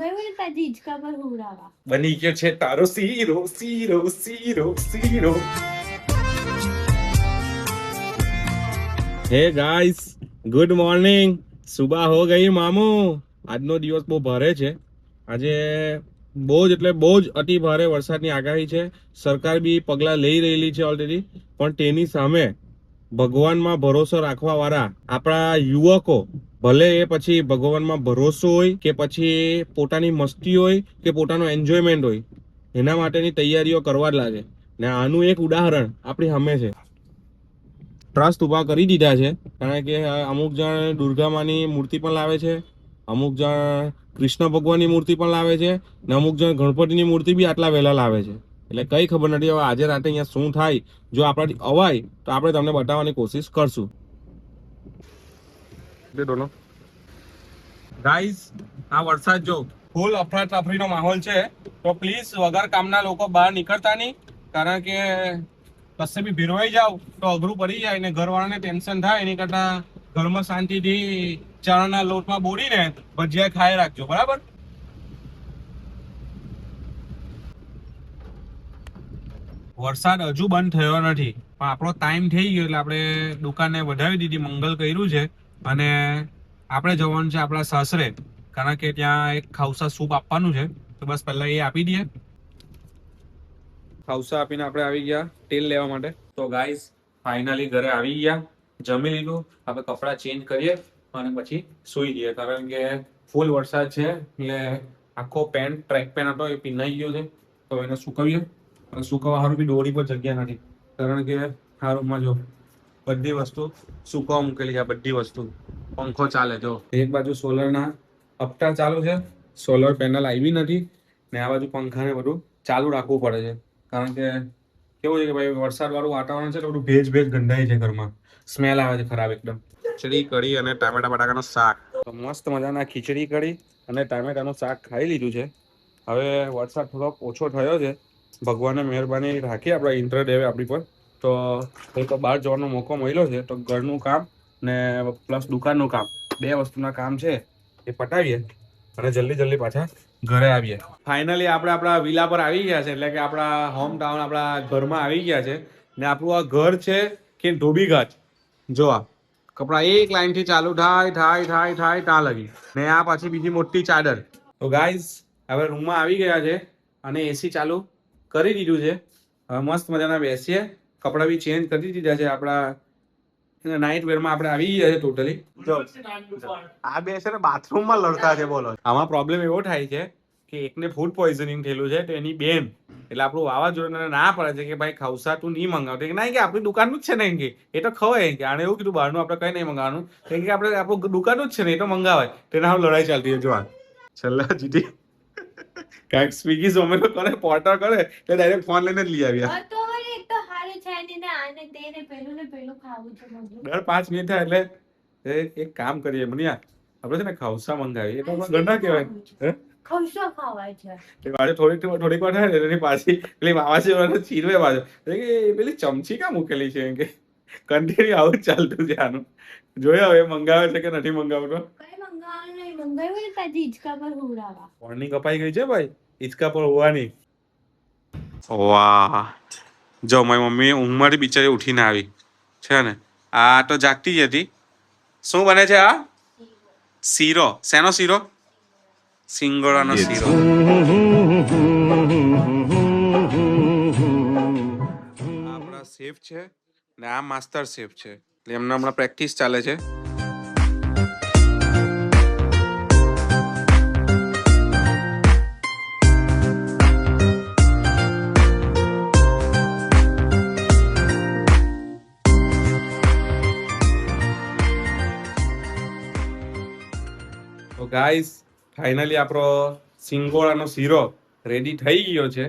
મંગાવ્યું ને તાજી હિંચકા પર હુવડાવા. બની ગયો છે તારો શીરો શીરો શીરો શીરો. હે ગાઈસ, ગુડ મોર્નિંગ. સુબહ હો ગઈ મામુ. આજનો દિવસ બહુ ભારે છે. આજે બહુ જ એટલે બહુ જ અતિ ભારે વરસાદની આગાહી છે. સરકાર બી પગલાં લઈ રહેલી છે ઓલરેડી, પણ તેની સામે ભગવાનમાં ભરોસો રાખવા વાળા આપણા યુવકો, ભલે એ પછી ભગવાનમાં ભરોસો હોય કે પછી પોતાની મસ્તી હોય કે પોતાનો એન્જોયમેન્ટ હોય, એના માટેની તૈયારીઓ કરવા જ લાગે. ને આનું એક ઉદાહરણ આપણી સામે છે. ટ્રસ્ટ ઊભા કરી દીધા છે, કારણ કે અમુક જણ દુર્ગામાની મૂર્તિ પણ લાવે છે, અમુક જણ કૃષ્ણ ભગવાનની મૂર્તિ પણ લાવે છે, ને અમુક જણ ગણપતિની મૂર્તિ બી આટલા વહેલા લાવે છે. એટલે કઈ ખબર નથી હવે આજે રાતે અહીંયા શું થાય. જો આપણાથી અવાય તો આપણે તમને બતાવવાની કોશિશ કરશું. ગાઈઝ, આ વરસાદ જો ફૂલ અફરાતફરીનો માહોલ છે, તો પ્લીઝ વગર કામના લોકો બહાર નીકળતા નહીં, કારણ કે કશે બી ભીરવાઈ જાવ તો અઘરું પડી જાય ને ઘરવાળાને ટેન્શન થાય. એની કરતા ઘરમાં શાંતિથી ચણાના લોટમાં બોળીને ભજીયા ખાઈ રાખજો, બરાબર? વરસાદ હજુ બંધ થયો નથી, પણ આપણો ટાઈમ થઈ ગયો એટલે આપણે દુકાનને વધાવી દીધી, મંગલ કર્યું છે અને આપણે જવાનું છે આપણા સાસરે, કારણ કે ત્યાં એક ખાઉસા સૂપ આપવાનું છે. તો બસ પહેલા એ આપી દઈએ. ખાઉસા આપીને આપણે આવી ગયા તેલ લેવા માટે. તો ગાઈઝ, ફાઇનલી ઘરે આવી ગયા, જમી લીધું. આપણે કપડાં ચેન્જ કરીએ અને પછી સૂઈ જઈએ, કારણ કે ફૂલ વરસાદ છે. એટલે આખો પેન્ટ, ટ્રેક પેન્ટ હતો એ પીનાઈ ગયો છે, તો એને સુકવીએ. સુકવવા સારું બી દોરી પર જગ્યા નથી, કારણ કે આ રૂમમાં જો બધી વસ્તુ સુકવવા મૂકેલી છે. બધી વસ્તુ, પંખો ચાલે જો, એક બાજુ સોલરના હપ્તા ચાલુ છે, સોલર પેનલ આવી નથી, ને આ બાજુ પંખાને બધું ચાલુ રાખવું પડે છે, કારણ કે કેવું છે કે ભાઈ વરસાદ વાળું વાતાવરણ છે, તો બધું ભેજ ભેજ ગંધાય છે ઘરમાં, સ્મેલ આવે છે ખરાબ એકદમ. ખીચડી કઢી અને ટામેટા બટાકાનું શાક. તો મસ્ત મજાના ખીચડી કઢી અને ટામેટાનું શાક ખાઈ લીધું છે. હવે વરસાદ થોડોક ઓછો થયો છે, ભગવાને મહેરબાની રાખી આપણા ઇન્ટરડે આપણી પર, તો કંઈક બહાર જવાનો મોકો મળ્યો છે, તો ઘરનું કામ ને પ્લસ દુકાનનું કામ, બે વસ્તુના કામ છે એ પટાવીએ અને જલ્દી જલ્દી પાછા ઘરે આવીએ. ફાઇનલી આપણે આપણા વિલા પર આવી ગયા છે, એટલે કે આપણા હોમ ટાઉન, આપણા ઘરમાં આવી ગયા છે. ને આપણું આ ઘર છે કે ધોબીઘાટ જોવા, કપડા એક લાઈનથી ચાલુ થાય થાય થાય થાય ત્યાં લગી, ને આ પાછી બીજી મોટી ચાદર. તો ગાઈઝ, હવે રૂમમાં આવી ગયા છે અને એસી ચાલુ કરી દીધું છે. હવે મસ્ત મજાના બેસીએ, કપડાં બી ચેન્જ કરી દીધા છે. આપણા નાઇટ વેરમાં આપણે આવી ગયા છે ટોટલી. આ બે છે ને બાથરૂમમાં લડતા છે, બોલો. આમાં પ્રોબ્લેમ એવો થાય છે કે એકને ફૂડ પોઈઝનિંગ થયેલું છે, તો એની બેન એટલે આપણું વાવાઝોડાને ના પડે છે કે ભાઈ ખાઉસા તું નહીં મંગાવતો, કે ના કે આપણી દુકાનનું જ છે ને, કે એ તો ખવાય, કે આને એવું કીધું બહારનું આપણે કઈ નહીં મંગાવવાનું, કે આપણે આપણું દુકાનનું જ છે ને, એ તો મંગાવાય. તેના લડાઈ ચાલતી છે જોવા. છેલ્લા જીતી કાંઈક સ્વિગી ઝોમેટો કરે, પોર્ટર કરે, તો ડાયરેક્ટ ફોન લઈને જ લઈ આવ્યા. તો વળી એક તો હારી છે ને આને તેને પેલું ને પેલું ખાવું છે બધું. દર 5 મિનિટ થાય એટલે એક કામ કરીએ મુનિયા, આપણે છે ને ખાઉસા મંગાવીએ, એ તો ઘરના કહેવાય. ખાઉસા ખાવાય છે. એ પાછું થોડીક વાર થાય ને એની પાછી પેલી વાવાસી વાળા ચીરવે પાછો, કે પેલી ચમચી કા મૂકેલી છે, એમ કે કન્ટિન્યુ આવું જ ચાલતું છે આનું. જોયો હવે મંગાવે છે કે નથી મંગાવતો. કઈ મંગાવવાનું નહીં, મંગાવ્યું ને તાજી હિંચકા પર હુવડાવા. મોર્નિંગ કપાઈ ગઈ છે ભાઈ, હિંચકા પર હોવાની. વાહ, જો મારી મમ્મી ઊંઘમાંથી બિચારી ઉઠીને આવી છે ને, આ તો જાગતી જ હતી. શું બને છે આ? શીરો. શેનો શીરો? સિંગોડાનો શીરો. આપણા શેફ છે ને આ માસ્ટર શેફ છે, એટલે એમને હમણાં પ્રેક્ટિસ ચાલે છે. તો ગાઈસ, ફાઇનલી આપણો સિંગોડાનો શીરો રેડી થઈ ગયો છે.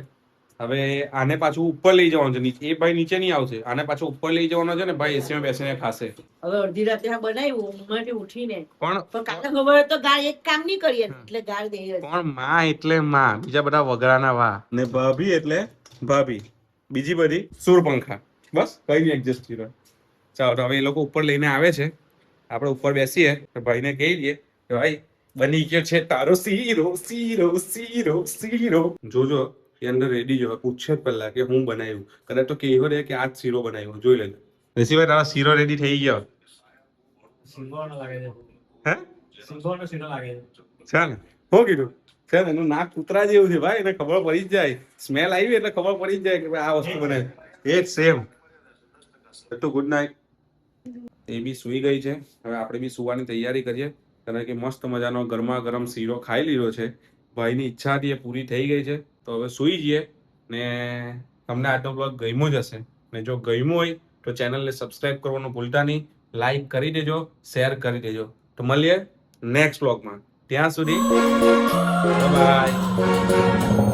હવે આને પાછું ઉપર લઈ જવાનું છે. એ ભાઈ નીચે નહીં આવશે, આને પાછું ઉપર લઈ જવાનો છે ને ભાઈ, એસીમાં બેસીને ખાશે. હવે અડધી રાતે આ બનાવ્યું ઊંઘમાંથી ઉઠીને, પણ કાકા ખબર તો ગાળ એક કામ નહીં કરીએ એટલે ગાળ દે. પણ માં એટલે માં, બીજા બધા વગડાના વા, ને ભાભી એટલે ભાભી, બીજી બધી સુરપંખા. બસ કઈ નહીં એડજસ્ટ કર્યો. ચાલો, તો હવે એ લોકો ઉપર લઈને આવે છે, આપણે ઉપર બેસીએ, ભાઈને કહી દઈએ કે ભાઈ બની ગયો છે તારો શીરો શીરો શીરો શીરો જોજો એ અંદર રેડી જો પૂછે જ પહેલા કે હું બનાવ્યું કદાચ તો કેવો રે કે આ જ શીરો બનાવ્યો જોઈ લેજો ઋષિભાઈ તારો શીરો રેડી થઈ ગયો હે ચાલ હું કીધું છે ને એનું નાક કૂતરા જેવું છે ભાઈ એને ખબર પડી જ જાય સ્મેલ આવી એટલે ખબર પડી જ જાય કે ભાઈ આ વસ્તુ બનાવી એ જ સેમ તો ગુડ નાઇટ એ બી સૂઈ ગઈ છે હવે આપણે બી સુવાની તૈયારી કરીએ કારણ કે મસ્ત મજાનો ગરમા ગરમ શીરો ખાઈ લીધો છે ભાઈની ઈચ્છા હતી એ પૂરી થઈ ગઈ છે તો હવે સૂઈ જઈએ ને તમને આજનો બ્લોગ ગમ્યો જ હશે ને જો ગમ્યું હોય તો ચેનલને સબસ્ક્રાઇબ કરવાનું ભૂલતા નહીં લાઈક કરી દેજો શેર કરી દેજો તો મળીએ નેક્સ્ટ બ્લોગમાં ત્યાં સુધી બાય